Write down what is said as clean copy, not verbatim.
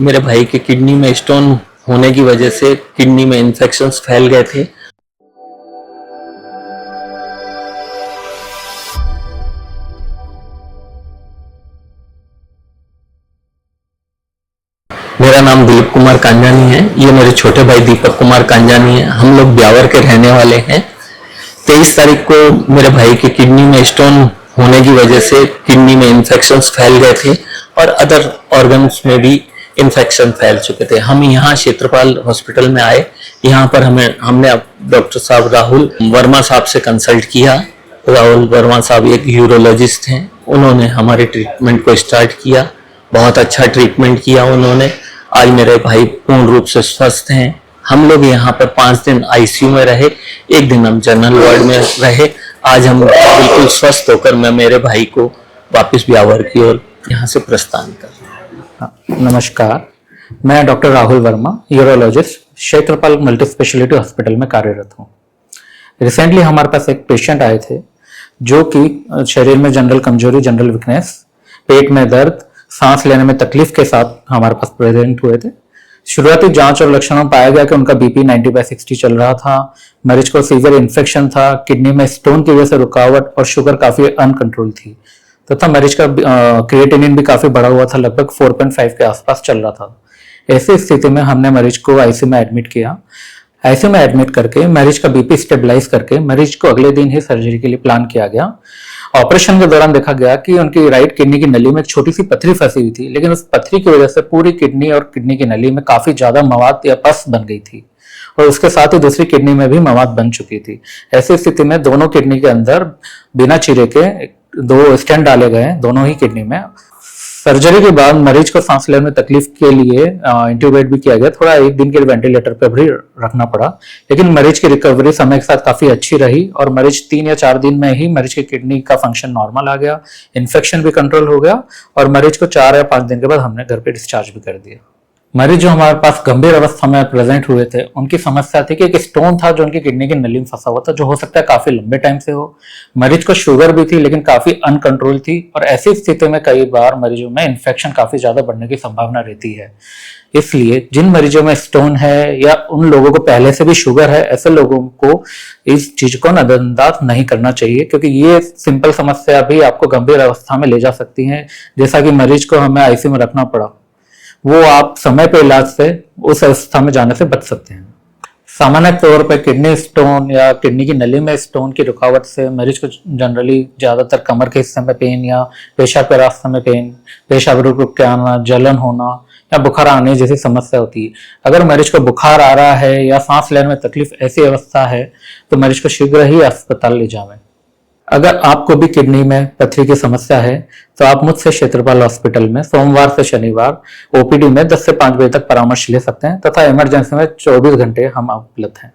मेरे भाई के किडनी में स्टोन होने की वजह से किडनी में इन्फेक्शंस फैल गए थे। मेरा नाम दिलीप कुमार कांजानी है। ये मेरे छोटे भाई दीपक कुमार कांजानी है। हम लोग ब्यावर के रहने वाले हैं। 23 तारीख को मेरे भाई के किडनी में स्टोन होने की वजह से किडनी में इन्फेक्शंस फैल गए थे और अदर ऑर्गन्स में भी इन्फेक्शन फैल चुके थे। हम यहाँ क्षेत्रपाल हॉस्पिटल में आए। यहाँ पर हमने डॉक्टर साहब राहुल वर्मा साहब से कंसल्ट किया। राहुल वर्मा साहब एक यूरोलॉजिस्ट हैं। उन्होंने हमारे ट्रीटमेंट को स्टार्ट किया। बहुत अच्छा ट्रीटमेंट किया उन्होंने। आज मेरे भाई पूर्ण रूप से स्वस्थ हैं। हम लोग यहाँ पर 5 दिन आईसीयू में रहे, 1 दिन हम जनरल वार्ड में रहे। आज हम बिल्कुल स्वस्थ होकर मैं मेरे भाई को वापस ब्यावर की ओर यहाँ से प्रस्थान कर रहा हूँ। नमस्कार, मैं डॉक्टर राहुल वर्मा, यूरोलॉजिस्ट, क्षेत्रपाल मल्टी स्पेशलिटी हॉस्पिटल में कार्यरत हूँ। रिसेंटली हमारे पास एक पेशेंट आए थे जो कि शरीर में जनरल कमजोरी, जनरल वीकनेस, पेट में दर्द, सांस लेने में तकलीफ के साथ हमारे पास प्रेजेंट हुए थे। शुरुआती जांच और लक्षणों में पाया गया कि उनका बीपी 90/60 चल रहा था। मरीज को सीवियर इन्फेक्शन था, किडनी में स्टोन की वजह से रुकावट और शुगर काफी अनकंट्रोल थी तथा मरीज का क्रिएटिनिन भी काफी बढ़ा हुआ था, लगभग 4.5 के आसपास चल रहा था। ऐसी स्थिति में हमने मरीज को आईसीयू में एडमिट किया। आईसीयू में एडमिट करके मरीज का बीपी स्टेबलाइज करके मरीज को अगले दिन ही सर्जरी के लिए प्लान किया गया। ऑपरेशन के दौरान देखा गया कि उनकी राइट किडनी की नली में एक छोटी सी पथरी फंसी हुई थी, लेकिन उस पथरी की वजह से पूरी किडनी और किडनी की नली में काफी ज्यादा मवाद या पस बन गई थी और उसके साथ ही दूसरी किडनी में भी मवाद बन चुकी थी। ऐसी स्थिति में दोनों किडनी के अंदर बिना चीरे के 2 स्टेंट डाले गए, दोनों ही किडनी में। सर्जरी के बाद मरीज को सांस लेने में तकलीफ के लिए इंट्यूबेट भी किया गया। थोड़ा 1 दिन के वेंटिलेटर पर भी रखना पड़ा, लेकिन मरीज की रिकवरी समय के साथ काफी अच्छी रही और मरीज 3 या 4 दिन में ही मरीज की किडनी का फंक्शन नॉर्मल आ गया, इन्फेक्शन भी कंट्रोल हो गया और मरीज को 4 या 5 दिन के बाद हमने घर पे डिस्चार्ज भी कर दिया। मरीज जो हमारे पास गंभीर अवस्था में प्रेजेंट हुए थे, उनकी समस्या थी कि एक स्टोन था जो उनकी किडनी की नली में फंसा हुआ था, जो हो सकता है काफी लंबे टाइम से हो। मरीज को शुगर भी थी, लेकिन काफी अनकंट्रोल थी और ऐसी स्थिति में कई बार मरीजों में इन्फेक्शन काफी ज्यादा बढ़ने की संभावना रहती है। इसलिए जिन मरीजों में स्टोन है या उन लोगों को पहले से भी शुगर है, ऐसे लोगों को इस चीज को नजरअंदाज नहीं करना चाहिए, क्योंकि ये सिंपल समस्या भी आपको गंभीर अवस्था में ले जा सकती है। जैसा कि मरीज को हमें आईसीयू में रखना पड़ा, वो आप समय पे इलाज से उस अवस्था में जाने से बच सकते हैं। सामान्य तौर पर किडनी स्टोन या किडनी की नली में स्टोन की रुकावट से मरीज को जनरली ज्यादातर कमर के हिस्से में पेन या पेशाब के रास्ते में पेन, पेशाब रुक के आना, जलन होना या बुखार आने जैसी समस्या होती है। अगर मरीज को बुखार आ रहा है या सांस लेने में तकलीफ, ऐसी अवस्था है तो मरीज को शीघ्र ही अस्पताल ले जाएं। अगर आपको भी किडनी में पथरी की समस्या है तो आप मुझसे क्षेत्रपाल हॉस्पिटल में सोमवार से शनिवार ओपीडी में 10 से 5 बजे तक परामर्श ले सकते हैं तथा इमरजेंसी में 24 घंटे हम उपलब्ध हैं।